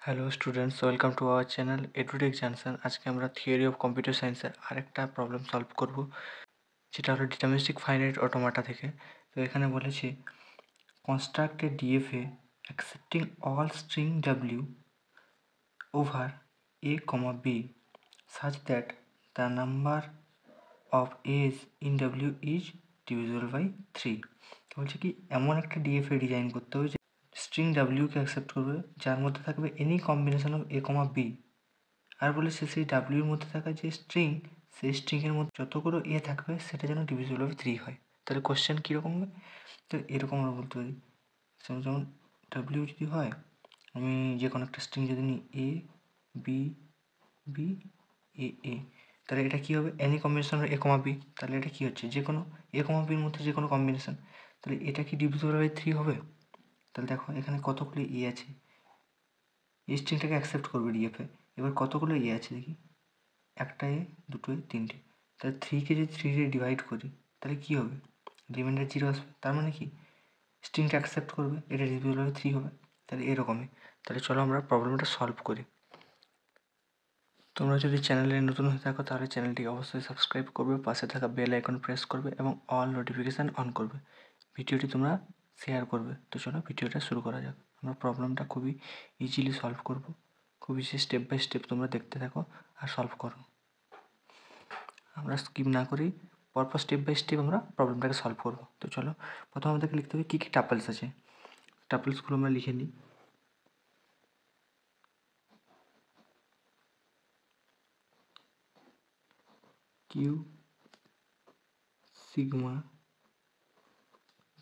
Hello students, welcome to our channel Edutech Junction. আজকে আমরা theory of computer সায়েন্সের আরেকটা প্রবলেম সলভ করব, যেটা হলো ডিটারমিনিস্টিক ফাইনাইট অটোমাটা থেকে। তো এখানে বলেছি construct a DFA accepting all string W over A comma B such that the number of A's in W is divisible by 3। তো বলছে কি এমন একটা ডিএফএ ডিজাইন করতে হবে যে স্ট্রিং ডাব্লিউকে অ্যাকসেপ্ট করবে, যার মধ্যে থাকবে any combination of A comma B. আর বলেছে সেই ডাব্লিউর মধ্যে থাকা যে স্ট্রিং, সেই স্ট্রিংয়ের মধ্যে যতগুলো এ থাকবে সেটা যেন ডিভিজিবল বাই 3 হয়। তাহলে কোশ্চেন কীরকম হবে? তো এরকম আমরা বলতে পারি, যেমন ডাব্লিউ যদি হয়, আমি যে কোনো একটা স্ট্রিং যদি নিই এ বি বি এ এ, তাহলে এটা কী হবে? এনি কম্বিনেশন এ কমা বি। তাহলে এটা কী হচ্ছে? যে কোনো এ কমা বির মধ্যে যে কোনো কম্বিনেশন। তাহলে এটা কি ডিভিজিবল বাই 3 হবে? তাহলে দেখো এখানে কতগুলো এ আছে, এই স্ট্রিংটাকে অ্যাকসেপ্ট করবে ডিএফএ। এবার কতগুলো এ আছে দেখি, একটা এ, দুটো এ, তিনটে। তাহলে 3কে যদি 3 দিয়ে ডিভাইড করি তাহলে কী হবে? রিমাইন্ডার 0 আসবে। তার মানে কি স্ট্রিংটা অ্যাকসেপ্ট করবে, এটা ডিভিজিবল বাই 3 হবে। তাহলে এরকমই। তাহলে চলো আমরা প্রবলেমটা সলভ করি। তোমরা যদি চ্যানেলে নতুন হয়ে থাকো তাহলে চ্যানেলটিকে অবশ্যই সাবস্ক্রাইব করবে, পাশে থাকা বেল আইকন প্রেস করবে এবং অল নোটিফিকেশান অন করবে। ভিডিওটি তোমরা শেয়ার করবে। তো চলো ভিডিওটা শুরু করা যাক। আমরা প্রবলেমটা খুবই ইজিলি সলভ করব। খুব ইজি, স্টেপ বাই স্টেপ তোমরা দেখতে থাকো আর সলভ করো। আমরা স্কিপ না করি, পরপর স্টেপ বাই স্টেপ আমরা প্রবলেমটাকে সলভ করবো। তো চলো, প্রথমে আমাদেরকে লিখতে হবে কী কী টাপলস আছে। টাপলসগুলো আমরা লিখে নিই। Q sigma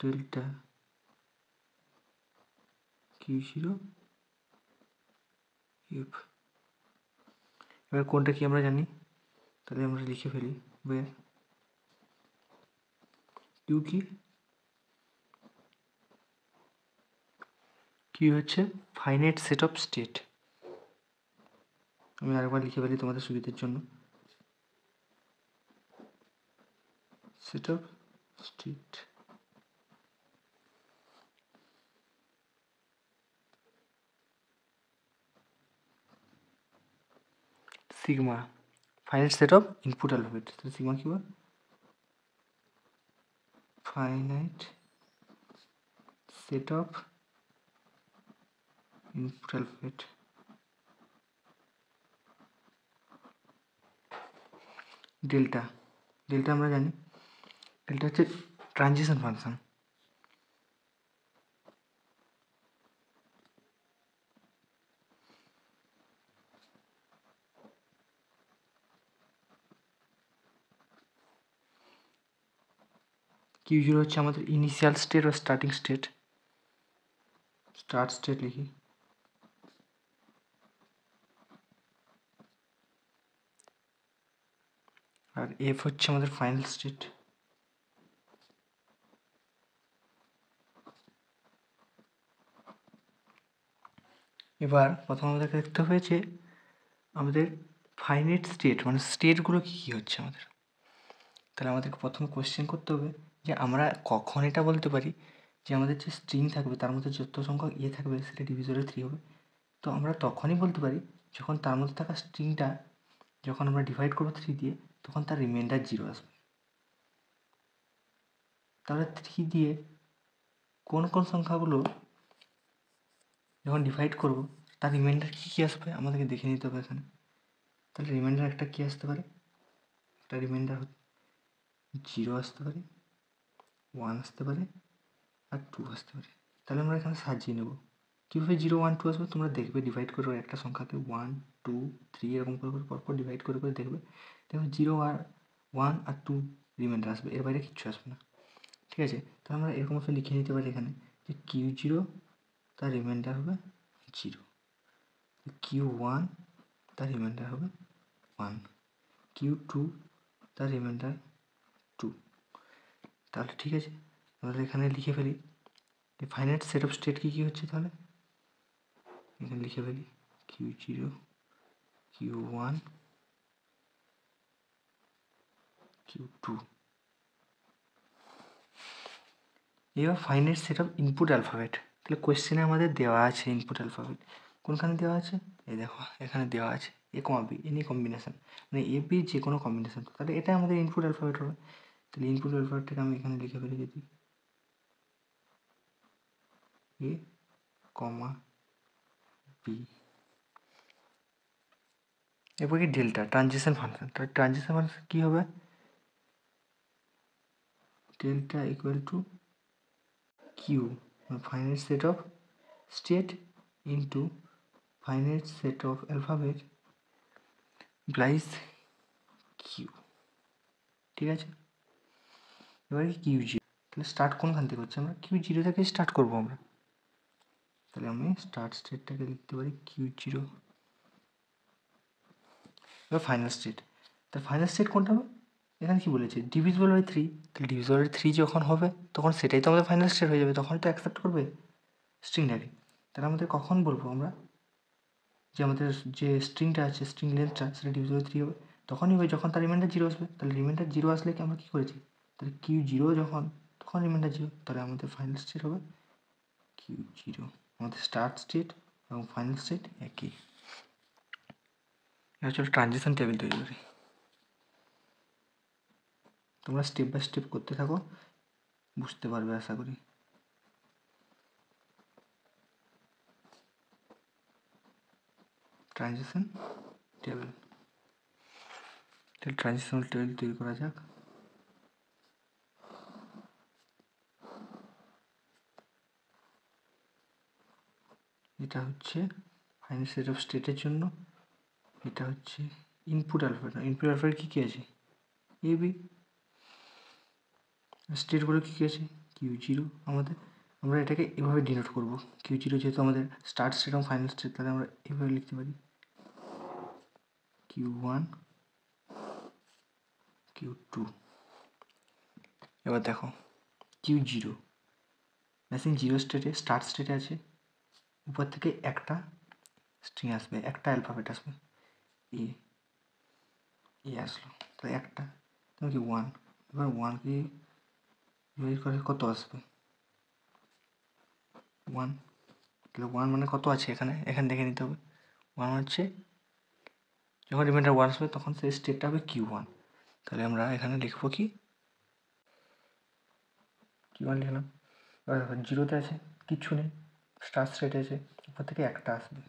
delta Q0 F. এবার কোনটা কি আমরা জানি, তাহলে আমরা লিখে ফেলি। ওয়ে কিউ কি? কিউ হচ্ছে ফাইনাইট সেট অফ স্টেট। আমি আরেকবার লিখে ফেলি তোমাদের সুবিধার জন্য। Set of state. Sigma finite set of input alphabet. তাহলে সিগমা কি হয়? Finite set of input alphabet. Delta, delta আমরা জানি, ডেল্টা হচ্ছে ট্রানজিশন ফাংশন। Q0 হচ্ছে আমাদের ইনিশিয়াল স্টেট বা স্টার্টিং স্টেট, স্টার্ট স্টেট লিখি। আর এফ হচ্ছে আমাদের ফাইনাল স্টেট। এবার প্রথম আমাদেরকে দেখতে হবে যে আমাদের ফাইনাইট স্টেট মানে স্টেটগুলো কী কী হচ্ছে আমাদের। তাহলে আমাদেরকে প্রথমে কোয়েশ্চেন করতে হবে যে আমরা কখন এটা বলতে পারি যে আমাদের যে স্ট্রিং থাকবে তার মধ্যে যত সংখ্যক ইয়ে থাকবে সেটা ডিভিজিবল 3 হবে। তো আমরা তখনই বলতে পারি যখন তার মধ্যে থাকা স্ট্রিংটা যখন আমরা ডিভাইড করবো 3 দিয়ে, তখন তার রিমাইন্ডার 0 আসবে। তাহলে 3 দিয়ে কোন কোন সংখ্যাগুলো যখন ডিভাইড করবো তার রিমাইন্ডার কী কী আসবে আমাদেরকে দেখে নিতে হবে এখানে। তাহলে রিমাইন্ডার একটা কী আসতে পারে? একটা রিমাইন্ডার 0 আসতে পারে, 1 আসতে পারে, আর 2 আসতে পারে। তাহলে আমরা এখানে সাজিয়ে নেব। কীভাবে 0 1 2 আসবে তোমরা দেখবে, ডিভাইড করে একটা সংখ্যাকে 1 2 3 এরকম করে করে পরপর ডিভাইড করে করে দেখবে। 0 আর 1 আর 2 রিমাইন্ডার আসবে, এর বাইরে কিচ্ছু আসবে না। ঠিক আছে, তাহলে আমরা এরকম ভাবে লিখে নিতে পারি এখানে যে Q0 তার রিমাইন্ডার হবে 0, Q1 তার রিমাইন্ডার হবে 1, Q2 তার রিমাইন্ডার 2। তাহলে ঠিক আছে, আমরা এখানে লিখে ফেলি যে ফাইনাইট সেট অফ স্টেট কী কী হচ্ছে। তাহলে এখানে লিখে ফেলি Q0 Q1 Q2। এবার finite set of input alphabet. তাহলে কোয়েশ্চেনে আমাদের দেওয়া আছে ইনপুট অ্যালফাবেট কোনখানে দেওয়া আছে? এই দেখো এখানে দেওয়া আছে এ কমা বি, এনি কম্বিনেশন, মানে এ বি যে কোনো কম্বিনেশন। তাহলে এটা আমাদের ইনপুট অ্যালফাবেট হবে। তাহলে ইনপুট অ্যালফাবেটটাকে আমি এখানে লিখে ফেলি যদি এ কমা বি। এরপর কি ডেল্টা ট্রানজিশন ফাংশন। তাহলে ট্রানজিশন ফাংশন কী হবে? Delta equal to Q, finite set of state into finite set of alphabet plus Q. ঠিক আছে, এবারে কিউ জিরো। তাহলে স্টার্ট কোনখান থেকে হচ্ছে? আমরা কিউ জিরো থেকে স্টার্ট করবো আমরা। তাহলে আমি স্টার্ট স্টেটটাকে লিখতে পারি কিউ জিরো। এবার ফাইনাল স্টেট। তাহলে ফাইনাল স্টেট কোনটা হবে? এখানে কী বলেছে? Divisible by 3। তাহলে ডিভিজিবল বাই 3 যখন হবে তখন সেটাই তো আমাদের ফাইনাল স্টেট হয়ে যাবে, তখনই তো অ্যাকসেপ্ট করবে স্ট্রিংটাকে। তাহলে আমাদের কখন বলবো আমরা যে আমাদের যে স্ট্রিংটা আছে, স্ট্রিং লেন্থটা, সেটা ডিভিজিবল বাই 3 হবে? তখনই হবে যখন তার রিমাইন্ডার 0 আসবে। তাহলে রিমাইন্ডার 0 আসলে কি আমরা কী করেছি? তাহলে কিউ জিরো যখন, তখন রিমাইন্ডার 0, তাহলে আমাদের ফাইনাল স্টেট হবে কিউ জিরো। আমাদের স্টার্ট স্টেট এবং ফাইনাল স্টেট একই। এটা হচ্ছে ট্রানজিশন টেবিল তৈরি করি। তোমরা স্টেপ বাই স্টেপ করতে থাকো, বুঝতে পারবে আশা করি। Transition table. তাহলে ট্রানজিশনাল টেবিল তৈরি করা যাক। এটা হচ্ছে ফাইনাল সেট অফ স্টেটের জন্য, এটা হচ্ছে ইনপুট অ্যালফাবেট। ইনপুট অ্যালফাবেট কী কী আছে? A B. স্টেটগুলো কী কী আছে? Q zero. আমরা এটাকে এভাবে ডিনোট করবো। কিউ জিরো যেহেতু আমাদের স্টার্ট স্টেট এবং ফাইনাল স্টেট, তাহলে আমরা এভাবে লিখতে পারি কিউ ওয়ান, কিউ টু। এবার দেখো কিউ জিরো, মেশিন জিরো স্টেটে, স্টার্ট স্টেটে আছে। উপর থেকে একটা স্ট্রিং আসবে, একটা অ্যালফাবেট আসবে, এ আসলো। তাহলে একটা, তাহলে কি 1। এবার 1কে ডিভাইড করে কত আসবে? 1। তাহলে 1 মানে কত আছে এখানে? এখানে দেখে নিতে হবে। 1 হচ্ছে যখন রিমাইন্ডার 1 আসবে তখন সেই স্টেটটা হবে কিউ ওয়ান। তাহলে আমরা এখানে লিখবো কি কিউ ওয়ান লিখলাম। এবার দেখো জিরোতে আছে কিচ্ছু নেই, স্টার্ট স্টেটে আছে, উপর থেকে একটা আসবে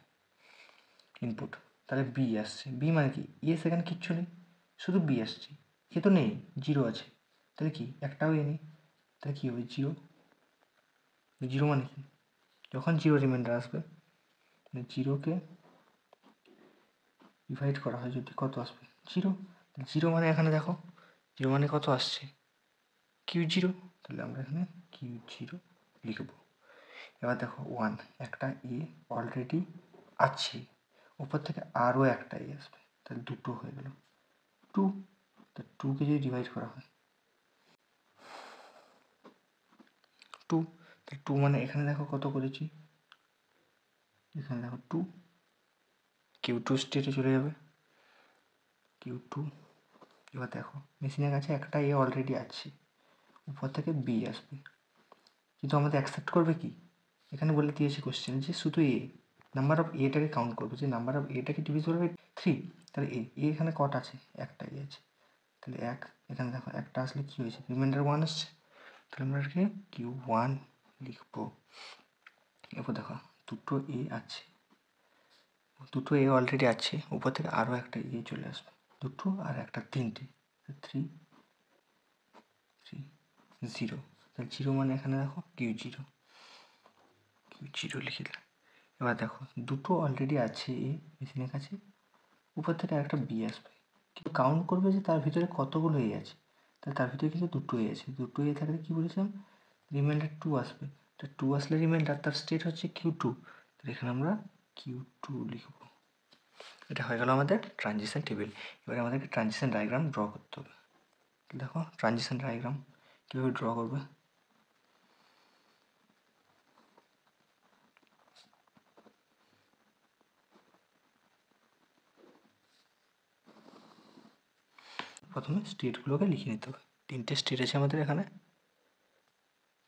ইনপুট। তাহলে বি আসছে। বি মানে কি? ইয়েস, এখানে কিচ্ছু নেই, শুধু বি আসছে। এ তো নেই, জিরো আছে। তাহলে কি? একটাও এ নেই, তাহলে কী হবে? জিরো। জিরো মানে কি? যখন জিরো রিমাইন্ডার আসবে, জিরোকে ডিভাইড করা হয় যদি, কত আসবে? জিরো। জিরো মানে এখানে দেখো জিরো মানে কত আসছে? Q zero. তাহলে আমরা এখানে কিউ জিরো লিখব। এবার দেখো 1, একটা এ অলরেডি আছে, উপর থেকে আরও একটা এ আসবে, তাহলে দুটো হয়ে গেল 2। তো 2কে যদি ডিভাইড করা হয় 2, তাহলে 2 মানে এখানে দেখো কত করেছি, এখানে দেখো 2, কিউ টু স্টেটে চলে যাবে কিউ টু। এবার দেখো মেশিনের কাছে একটা এ অলরেডি আছে, উপর থেকে বি আসবে, কিন্তু আমাদের অ্যাকসেপ্ট করবে কি? এখানে বলে দিয়েছে কোশ্চেন যে শুধু এ, নাম্বার অফ এটাকে কাউন্ট করবে, যে নাম্বার অফ এটাকে ডিভিজিবল বাই 3। তাহলে এ এখানে কটা আছে? একটা এ আছে, তাহলে এক। এখানে দেখো একটা আসলে কী হয়েছে? রিমাইন্ডার 1 আসছে, তাহলে আমরা এটাকে কিউ ওয়ান লিখবো। এরপর দেখো দুটো এ আছে, দুটো এ অলরেডি আছে, উপর থেকে আরও একটা এ চলে আসবে, দুটো আর একটা, তিনটে, 3 3 0। তাহলে জিরো মানে এখানে দেখো কিউ জিরো, কিউ জিরো লিখে দিলাম। এবার দেখো দুটো অলরেডি আছে এ মেশিনের কাছে, উপর থেকে একটা বি আসবে, কিন্তু কাউন্ট করবে যে তার ভিতরে কতগুলো এ আছে। তাহলে তার ভিতরে কিন্তু দুটো এ আছে, দুটো এ থাকলে কী বলেছিলাম? রিমাইন্ডার 2 আসবে। তো 2 আসলে রিমাইন্ডার, তার স্টেট হচ্ছে কিউ টু। তাহলে এখানে আমরা কিউ টু লিখব। এটা হয়ে গেল আমাদের ট্রানজিশন টেবিল। এবারে আমাদেরকে ট্রানজিশন ডায়াগ্রাম ড্র করতে হবে। দেখো ট্রানজিশন ডায়াগ্রাম কীভাবে ড্র করবে। প্রথমে স্টেটগুলোকে লিখে নিতে হবে। 3টে স্টেট আছে আমাদের এখানে,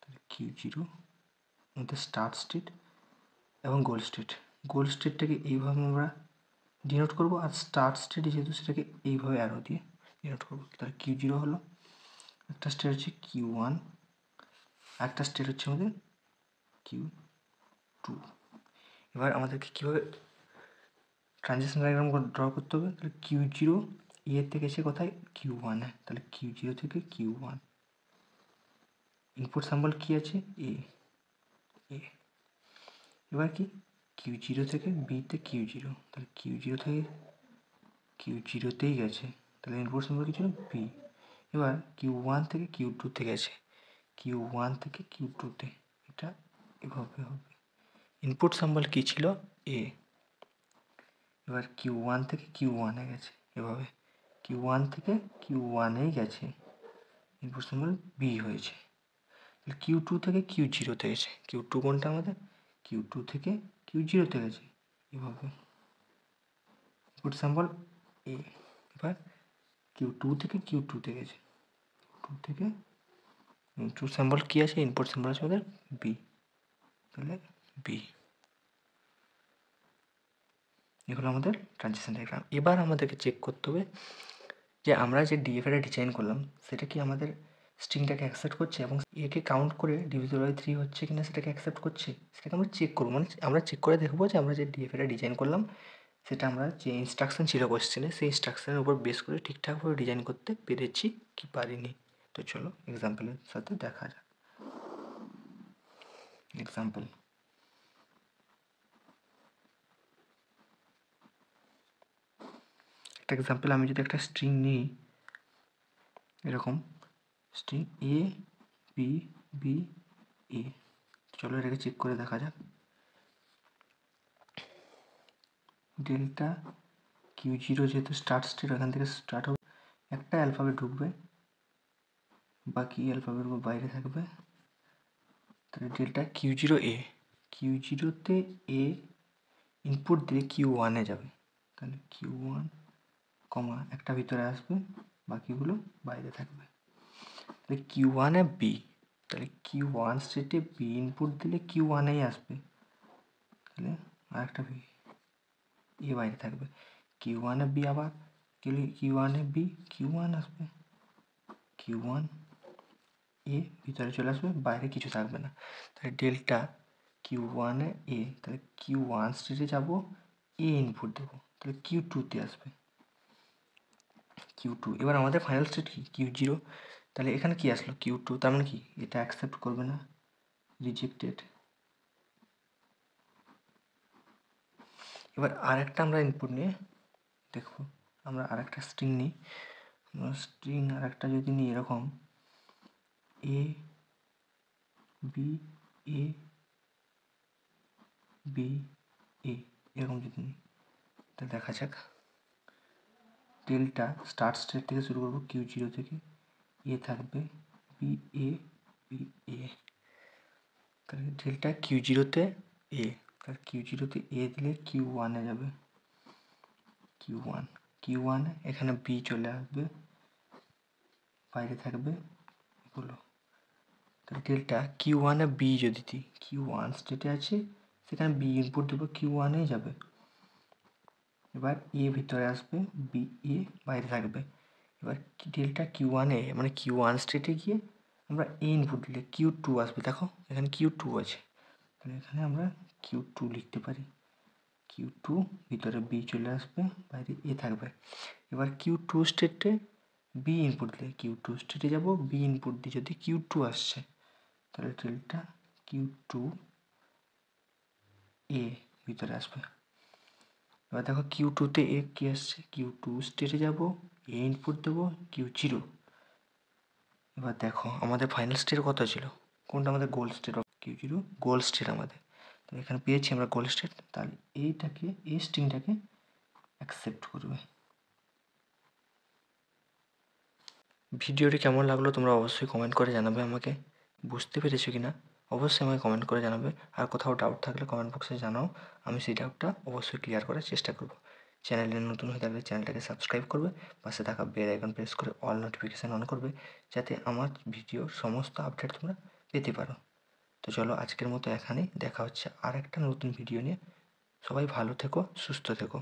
তাহলে কিউ জিরো, আমাদের স্টার্ট স্টেট এবং গোল স্টেট। গোল স্টেটটাকে এইভাবে আমরা ডিনোট করবো, আর স্টার্ট স্টেটে যেহেতু সেটাকে এইভাবে অ্যারো দিয়ে ডিনোট করবো। তাহলে Q0 হলো, একটা স্টেট হচ্ছে Q1, একটা স্টেট হচ্ছে আমাদের Q2। এবার আমাদেরকে কীভাবে ট্রানজিশন ডায়াগ্রাম ড্র করতে হবে? তাহলে Q0 থেকে গেছে কোথায়? Q1 এ। তাহলে Q0 থেকে Q1, ইনপুট সিম্বল কী আছে? এ। এবার কি Q0 থেকে বিতে Q0, তাহলে Q0 থেকে Q0তেই গেছে, তাহলে ইনপুট সিম্বল কি ছিল? বি। এবার Q1 থেকে Q2 গেছে, Q1 থেকে Q2তে, এটা এভাবে হবে। ইনপুট সিম্বল কী ছিল? এ। এবার Q1 থেকে Q1-এ গেছে এভাবে, Q1 থেকে Q1-এই গেছে, ইনপুট সিম্বল বি হয়েছে। Q2 থেকে Q0-তে গেছে, Q2 কোনটা আমাদের? Q2 থেকে Q0-তে গেছে এভাবে, ইনপুট সিম্বল এ। এবার Q2 থেকে Q2-তে গেছে, Q2 থেকে ইনপুট সিম্বল কী আছে? ইনপুট সিম্বল আছে আমাদের বি, তাহলে বি। এগুলো আমাদের ট্রানজিশন ডায়াগ্রাম। এবার আমাদেরকে চেক করতে হবে যে আমরা যে ডিএফএটা ডিজাইন করলাম সেটা কি আমাদের স্ট্রিংটাকে অ্যাকসেপ্ট করছে এবং একে কাউন্ট করে ডিভিজিবল বাই 3 হচ্ছে কিনা সেটাকে অ্যাকসেপ্ট করছে, সেটাকে আমরা চেক করবো। মানে আমরা চেক করে দেখবো যে আমরা যে ডিএফএটা ডিজাইন করলাম সেটা আমরা যে ইনস্ট্রাকশন ছিল কোয়েশ্চেনে সেই ইনস্ট্রাকশনের উপর বেস করে ঠিকঠাকভাবে ডিজাইন করতে পেরেছি কি পারিনি। তো চলো এক্সাম্পলের সাথে দেখা যাক। এক্সাম্পল, একটা এক্সাম্পল, আমি যদি একটা স্ট্রিং নিই এরকম, string A B B A, চলো এটাকে চেক করে দেখা যাক। ডেল্টা Q0 যেহেতু স্টার্ট স্টেট, এখান থেকে স্টার্ট হবে, একটা অ্যালফাবেট ঢুকবে, বাকি অ্যালফাবেটগুলো বাইরে থাকবে। তাহলে ডেল্টা Q0 এ, Q0-তে এ ইনপুট দিয়ে Q1-এ যাবে, তাহলে Q1 কমা একটা ভিতরে আসবে, বাকিগুলো বাইরে থাকবে। তাহলে Q1-এ বি, তাহলে Q1 স্টেটে বি ইনপুট দিলে Q1-এই আসবে, তাহলে আর একটা বি এ বাইরে থাকবে। Q1-এ বি আবার Q1-এ বি Q1 আসবে, Q1 এ ভিতরে চলে আসবে, বাইরে কিছু থাকবে না। তাহলে ডেল্টা Q1-এ এ, তাহলে Q1 স্টেটে যাবো, এ ইনপুট দেবো, তাহলে Q2-তে আসবে, Q2। এবার আমাদের ফাইনাল স্টেট কি? Q0, তাহলে এখানে কি আসলো? Q2, তার মানে কি এটা অ্যাকসেপ্ট করবে না, রিজেক্টেড। এবার আরেকটা আমরা ইনপুট নিয়ে দেখবো, আমরা আরেকটা স্ট্রিং নিই, স্ট্রিং আরেকটা যদি নিই এরকম A B A B A, এরকম যদি নিই তাহলে দেখা যাক। ডেল্টা স্টার্ট স্টেট থেকে শুরু করবো, Q0 থেকে, এ থাকবে, বি এ বি এ, তাহলে ডেল্টা Q0-তে এ, তাহলে Q0-তে এ দিলে Q1-এ যাবে, Q1 এখানে বি চলে আসবে, বাইরে থাকবে এগুলো। তাহলে ডেল্টা Q1-এ বি যদি দিই, Q1 স্টেটে আছে, সেখানে বি ইনপুট দেবো, Q1-এই যাবে। এবার এ ভিতরে আসবে, বি এ বাইরে থাকবে। এবার ডেল্টা Q1-এ মানে Q1 স্টেটে গিয়ে আমরা এ ইনপুট দিলে Q2 আসবে, দেখো এখানে Q2 আছে, তাহলে এখানে আমরা Q2 লিখতে পারি। Q2 ভিতরে বি চলে আসবে, বাইরে এ থাকবে। এবার Q2 স্টেটে বি ইনপুট দিলে Q2 স্টেটে যাব, বি ইনপুট দিয়ে যদি Q2 আসছে, তাহলে ডেল্টা Q2 এ ভিতরে আসবে। এবার দেখো Q2-তে এ কি আসছে, Q2 স্টেটে যাব, এ ইনপুট দেবো, Q0। এবার দেখো আমাদের ফাইনাল স্টেট কত ছিল? কোনটা আমাদের goal state? Q0 goal state আমাদের, তো এখানে পেয়েছি আমরা গোল স্টেট। তাহলে এইটাকে, এই স্ট্রিংটাকে অ্যাকসেপ্ট করবে। ভিডিওটি কেমন লাগলো তোমরা অবশ্যই কমেন্ট করে জানাবে আমাকে, বুঝতে পেরেছো কি না অবশ্যই আমাকে কমেন্ট করে জানাবে। আর কোথাও ডাউট থাকলে কমেন্ট বক্সে জানাও, আমি সেই ডাউটটা অবশ্যই ক্লিয়ার করার চেষ্টা করব। চ্যানেলে নতুন হয়ে থাকলে চ্যানেলটাকে সাবস্ক্রাইব করবে, পাশে থাকা বেল আইকন প্রেস করে অল নোটিফিকেশান অন করবে, যাতে আমার ভিডিওর সমস্ত আপডেট তোমরা পেতে পারো। তো চলো আজকের মতো এখানেই, দেখা হচ্ছে আর একটা নতুন ভিডিও নিয়ে। সবাই ভালো থেকো, সুস্থ থেকো।